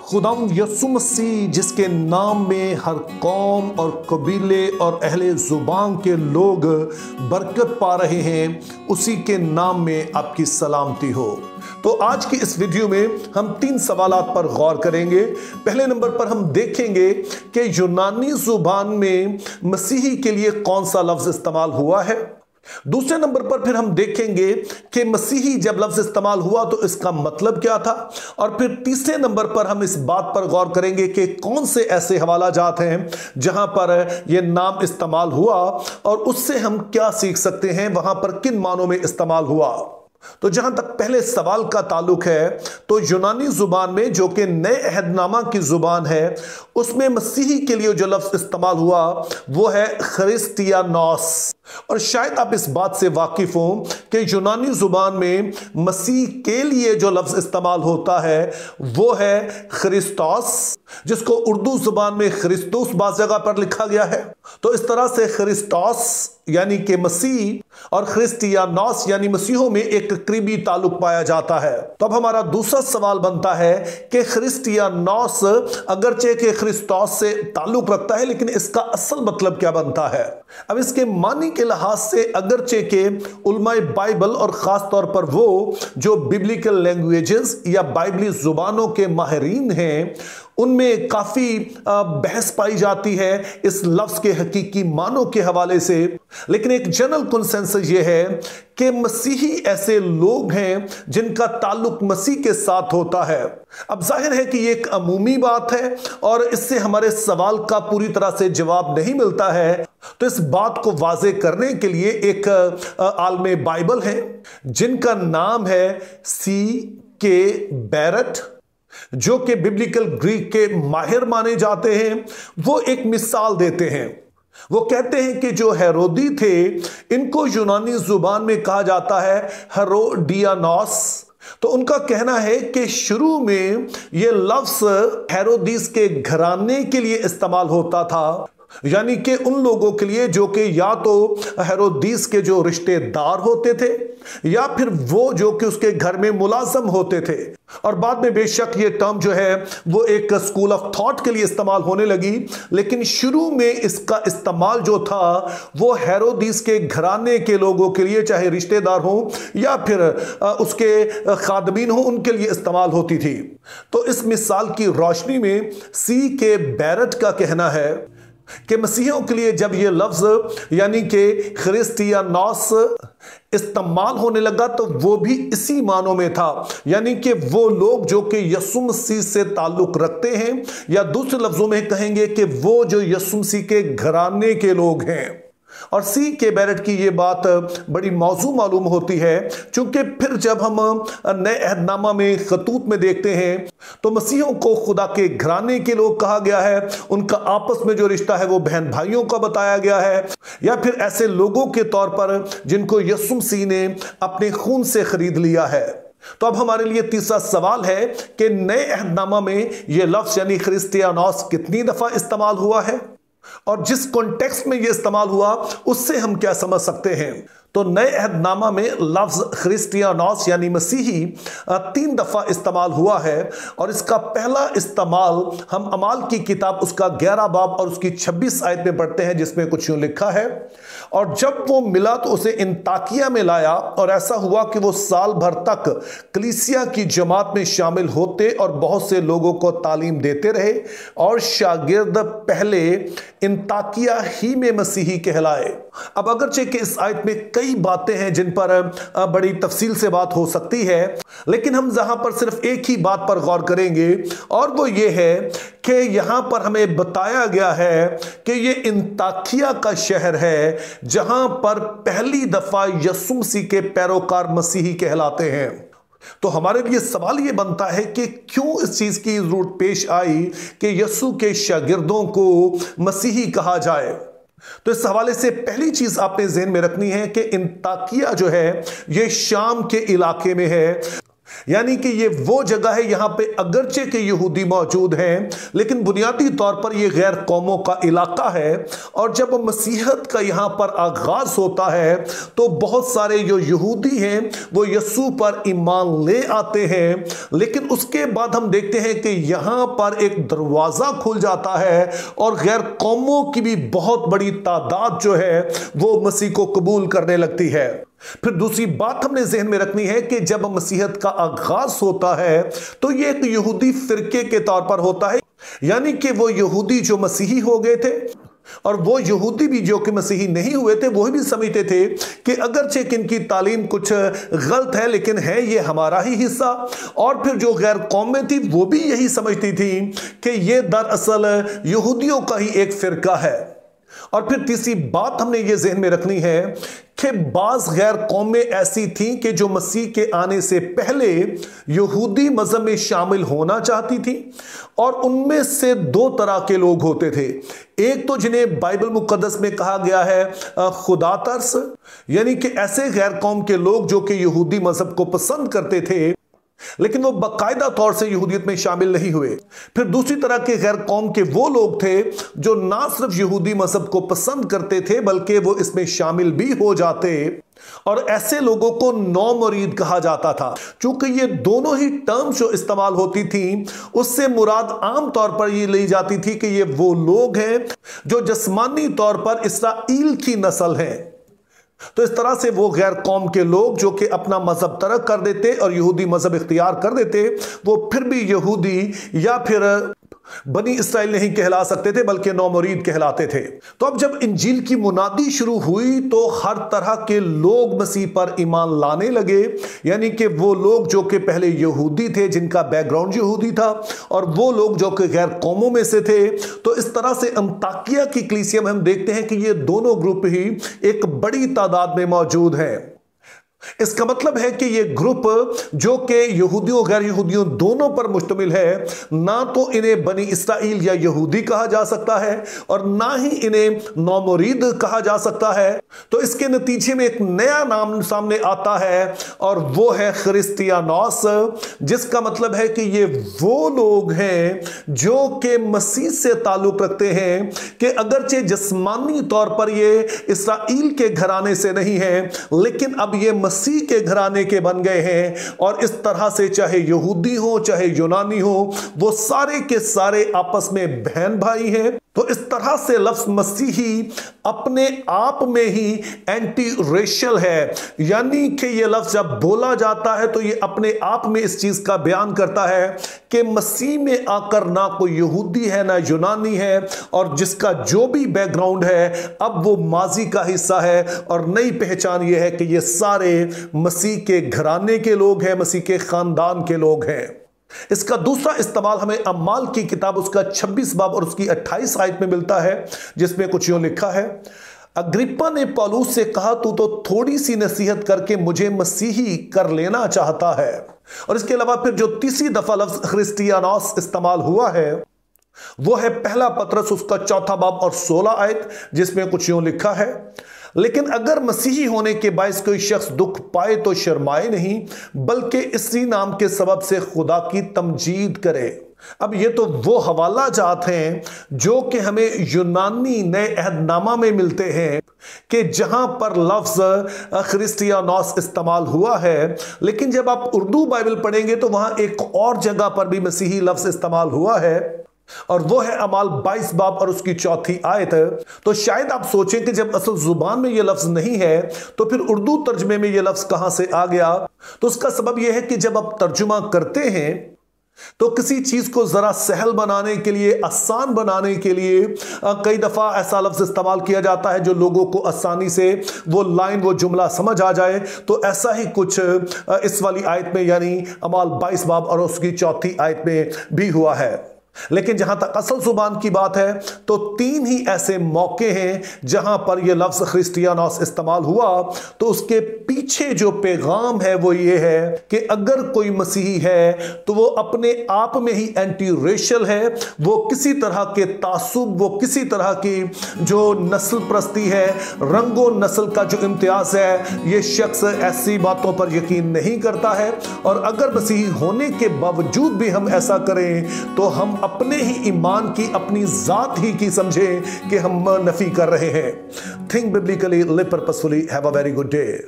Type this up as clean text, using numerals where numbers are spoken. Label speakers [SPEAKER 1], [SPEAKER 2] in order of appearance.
[SPEAKER 1] खुदावंद यीशु मसीह जिसके नाम में हर कौम और कबीले और अहले जुबान के लोग बरकत पा रहे हैं, उसी के नाम में आपकी सलामती हो। तो आज की इस वीडियो में हम 3 सवालात पर गौर करेंगे। पहले नंबर पर हम देखेंगे कि यूनानी जुबान में मसीही के लिए कौन सा लफ्ज इस्तेमाल हुआ है। दूसरे नंबर पर फिर हम देखेंगे कि मसीही जब लफ्ज इस्तेमाल हुआ तो इसका मतलब क्या था। और फिर तीसरे नंबर पर हम इस बात पर गौर करेंगे कि कौन से ऐसे हवाला जात हैं जहां पर यह नाम इस्तेमाल हुआ और उससे हम क्या सीख सकते हैं, वहां पर किन मानों में इस्तेमाल हुआ। तो जहां तक पहले सवाल का ताल्लुक है, तो यूनानी जुबान में जो कि नए अहदनामा की जुबान है, उसमें मसीही के लिए जो लफ्ज इस्तेमाल हुआ वो है ख्रिस्टियानोस। और शायद आप इस बात से वाकिफ हो कि यूनानी जुबान में मसीह के लिए जो लफ्ज इस्तेमाल होता है वो है ख्रिस्तोस, जिसको उर्दू जुबान में ख्रिस्तुस बाज़ जगह पर लिखा गया है। तो इस तरह से ख्रिस्तोस यानी कि मसीह और ख्रिस्टियानोस यानी मसीहों में एक करीबी ताल्लुक पाया जाता है। तो अब हमारा दूसरा सवाल बनता है कि ख्रिस्टियानोस अगरचे के ख्रिस्तोस से ताल्लुक रखता है, लेकिन इसका असल मतलब क्या बनता है। अब इसके मानी के लिहाज से अगरचे के उलमाए बाइबल और खास तौर पर वो जो बिब्लिकल लैंग्वेजेस या बाइबली जुबानों के माहिरीन हैं, उनमें काफी बहस पाई जाती है इस लफ्ज के हकीकी मानों के हवाले से। लेकिन एक जनरल कंसेंसस ये है कि मसीही ऐसे लोग हैं जिनका ताल्लुक मसीह के साथ होता है। अब जाहिर है कि ये एक अमूमी बात है और इससे हमारे सवाल का पूरी तरह से जवाब नहीं मिलता है। तो इस बात को वाजे करने के लिए एक आलमे बाइबल है जिनका नाम है C.K. बैरट, जो कि बिब्लिकल ग्रीक के माहिर माने जाते हैं। वो एक मिसाल देते हैं। वो कहते हैं कि जो हेरोदी थे, इनको यूनानी जुबान में कहा जाता है हेरोडियानोस। तो उनका कहना है कि शुरू में यह लफ्ज हेरोदीस के घराने के लिए इस्तेमाल होता था, यानी कि उन लोगों के लिए जो कि या तो हेरोदीस के जो रिश्तेदार होते थे या फिर वो जो कि उसके घर में मुलाजम होते थे। और बाद में बेशक ये टर्म जो है वो एक स्कूल ऑफ थॉट के लिए इस्तेमाल होने लगी, लेकिन शुरू में इसका इस्तेमाल जो था वो हेरोदीस के घराने के लोगों के लिए, चाहे रिश्तेदार हो या फिर उसके खादमीन हो, उनके लिए इस्तेमाल होती थी। तो इस मिसाल की रोशनी में C.K. बैरट का कहना है कि मसीहियों के लिए जब यह लफ्ज यानी कि ख्रिस्टियानोस इस्तेमाल होने लगा तो वो भी इसी मानों में था, यानी कि वो लोग जो कि यीशु मसीह से ताल्लुक रखते हैं, या दूसरे लफ्जों में कहेंगे कि वो जो यीशु मसीह के घराने के लोग हैं। और C.K. बैरट की ये बात बड़ी मौजू मालूम होती है, क्योंकि फिर जब हम नए अहदनामा में खतूत में देखते हैं तो मसीहों को खुदा के घराने के लोग कहा गया है। उनका आपस में जो रिश्ता है वो बहन भाइयों का बताया गया है, या फिर ऐसे लोगों के तौर पर जिनको यीशु मसीह ने अपने खून से खरीद लिया है। तो अब हमारे लिए तीसरा सवाल है कि नए अहदनामा में यह लफ्ज यानी ख्रिस्टियानोस कितनी दफा इस्तेमाल हुआ है, और जिस कॉन्टेक्स्ट में यह इस्तेमाल हुआ उससे हम क्या समझ सकते हैं। तो नए अहदनामा में लफ्ज ख्रिस्टियानोस यानी मसीही 3 दफा इस्तेमाल हुआ है। और इसका पहला इस्तेमाल हम अमाल की किताब उसका 11 बाब और उसकी 26 आयत में पढ़ते हैं, जिसमें कुछ यूं लिखा है, और जब वो मिला तो उसे इंताकिया में लाया, और ऐसा हुआ कि वो साल भर तक कलीसिया की जमात में शामिल होते और बहुत से लोगों को तालीम देते रहे, और शागिर्द पहले इंताकिया ही में मसीही कहलाए। अब अगरचे कि इस आयत में कई बातें हैं जिन पर बड़ी तफसील से बात हो सकती है, लेकिन हम जहां पर सिर्फ एक ही बात पर गौर करेंगे, और वो ये है कि यहां पर हमें बताया गया है कि ये इंताकिया का शहर है जहां पर पहली दफा यीशु मसीह के पैरोकार मसीही कहलाते हैं। तो हमारे लिए सवाल यह बनता है कि क्यों इस चीज की जरूरत पेश आई कि यीशु के शागिर्दों को मसीही कहा जाए। तो इस हवाले से पहली चीज आपने ज़हन में रखनी है कि इंताकिया जो है यह शाम के इलाके में है, यानी कि ये वो जगह है यहां पे अगरचे के यहूदी मौजूद हैं, लेकिन बुनियादी तौर पर ये गैर कौमों का इलाका है। और जब मसीहत का यहां पर आगाज होता है तो बहुत सारे जो यहूदी हैं वो यीशु पर ईमान ले आते हैं, लेकिन उसके बाद हम देखते हैं कि यहां पर एक दरवाजा खुल जाता है और गैर कौमों की भी बहुत बड़ी तादाद जो है वो मसीह को कबूल करने लगती है। फिर दूसरी बात हमने जहन में रखनी है कि जब मसीहत का आगाज होता है तो यह एक यहूदी फिरके के तौर पर होता है, यानी कि वो यहूदी जो मसीही हो गए थे और वो यहूदी भी जो कि मसीही नहीं हुए थे वो भी समझते थे कि अगरचे कि इनकी तालीम कुछ गलत है लेकिन है ये हमारा ही हिस्सा। और फिर जो गैर कौमें थी वो भी यही समझती थी कि ये दरअसल यहूदियों का ही एक फिरका है। और फिर तीसरी बात हमने ये जहन में रखनी है कि बाज गैर कौमें ऐसी थीं कि जो मसीह के आने से पहले यहूदी मजहब में शामिल होना चाहती थी, और उनमें से दो तरह के लोग होते थे। एक तो जिन्हें बाइबल मुकद्दस में कहा गया है खुदा तरस, यानी कि ऐसे गैर कौम के लोग जो कि यहूदी मजहब को पसंद करते थे लेकिन वो बाकायदा तौर से यहूदियत में शामिल नहीं हुए। फिर दूसरी तरह के गैर कौम के वो लोग थे जो ना सिर्फ यहूदी मजहब को पसंद करते थे बल्कि वो इसमें शामिल भी हो जाते, और ऐसे लोगों को नौ मुरीद कहा जाता था। चूंकि ये दोनों ही टर्म्स जो इस्तेमाल होती थी उससे मुराद आम तौर पर ये ली जाती थी कि ये वो लोग हैं जो जिस्मानी तौर पर इसराइल की नस्ल हैं। तो इस तरह से वो गैर कौम के लोग जो कि अपना मजहब तर्क कर देते और यहूदी मजहब इख्तियार कर देते, वो फिर भी यहूदी या फिर बनी इसराइल नहीं कहला सकते थे बल्कि नौ मुरीद कहलाते थे। तो अब जब इंजील की मुनादी शुरू हुई तो हर तरह के लोग मसीह पर ईमान लाने लगे, यानी कि वो लोग जो कि पहले यहूदी थे जिनका बैकग्राउंड यहूदी था और वो लोग जो कि गैर कौमों में से थे। तो इस तरह से अंताकिया की कलीसिया में हम देखते हैं कि ये दोनों ग्रुप ही एक बड़ी तादाद में मौजूद हैं। इसका मतलब है कि यह ग्रुप जो कि यहूदियों गैर यहूदियों दोनों पर मुश्तमिल है, ना तो इन्हें बनी इसराइल या यहूदी कहा जा सकता है और ना ही इन्हें नौमुरीद कहा जा सकता है। तो इसके नतीजे में एक नया नाम सामने आता है और वो है क्रिस्टियानोस, जिसका मतलब है कि ये वो लोग हैं जो कि मसीह से ताल्लुक रखते हैं कि अगरचे जिस्मानी तौर पर ये इसराइल के घराने से नहीं है लेकिन अब ये मसीह के घराने के बन गए हैं। और इस तरह से चाहे यहूदी हो चाहे यूनानी हो वो सारे के सारे आपस में बहन भाई हैं। तो इस तरह से लफ्ज मसीही अपने आप में ही एंटी रेशियल है, यानी कि यह लफ्ज जब बोला जाता है तो यह अपने आप में इस चीज का बयान करता है कि मसीह में आकर ना कोई यहूदी है ना यूनानी है, और जिसका जो भी बैकग्राउंड है अब वो माजी का हिस्सा है, और नई पहचान यह है कि ये सारे मसीह के घराने के लोग हैं, मसीह के खानदान के लोग हैं। इसका दूसरा इस्तेमाल हमें अम्माल की किताब उसका 26 बाब और उसकी 28 आयत में मिलता है, जिसमें कुछ यूं लिखा है, अग्रिप्पा ने पौलुस से कहा, तू तो थोड़ी सी नसीहत करके मुझे मसीही कर लेना चाहता है। और इसके अलावा फिर जो तीसरी दफा लफ्ज क्रिस्टियानोस इस्तेमाल हुआ है वो है पहला पतरस उसका 4 बाब और 16 आयत, जिसमें कुछ यूं लिखा है, लेकिन अगर मसीही होने के बायस कोई शख्स दुख पाए तो शर्माए नहीं, बल्कि इसी नाम के सबब से खुदा की तमजीद करे। अब ये तो वो हवाला जात हैं जो कि हमें यूनानी नए अहदनामा में मिलते हैं कि जहां पर लफ्ज क्रिस्टियानोस इस्तेमाल हुआ है, लेकिन जब आप उर्दू बाइबल पढ़ेंगे तो वहां एक और जगह पर भी मसीही लफ्ज इस्तेमाल हुआ है और वो है अमाल 22 बाब और उसकी 4 आयत। तो शायद आप सोचें कि जब असल जुबान में ये लफ्ज नहीं है तो फिर उर्दू तर्जमे में ये लफ्ज कहां से आ गया। तो उसका सबब यह है कि जब आप तर्जुमा करते हैं तो किसी चीज को जरा सहल बनाने के लिए, आसान बनाने के लिए कई दफा ऐसा लफ्ज इस्तेमाल किया जाता है जो लोगों को आसानी से वो लाइन वो जुमला समझ आ जाए। तो ऐसा ही कुछ इस वाली आयत में यानी अमाल 22 बाब और उसकी 4 आयत में भी हुआ है। लेकिन जहां तक असल जुबान की बात है तो 3 ही ऐसे मौके हैं जहां पर यह लफ्ज क्रिस्टियानोस इस्तेमाल हुआ। तो उसके पीछे जो पैगाम है वो ये है कि अगर कोई मसीही है तो वो अपने आप में ही एंटी रेशियल है, वो किसी तरह के तासुब, वो किसी तरह की जो नस्ल प्रस्ती है, रंगो नस्ल का जो इम्तियाज है, ये शख्स ऐसी बातों पर यकीन नहीं करता है। और अगर मसीही होने के बावजूद भी हम ऐसा करें तो हम अपने ही ईमान की, अपनी जात ही की समझें कि हम नफी कर रहे हैं। Think biblically, live purposefully, have a very good day.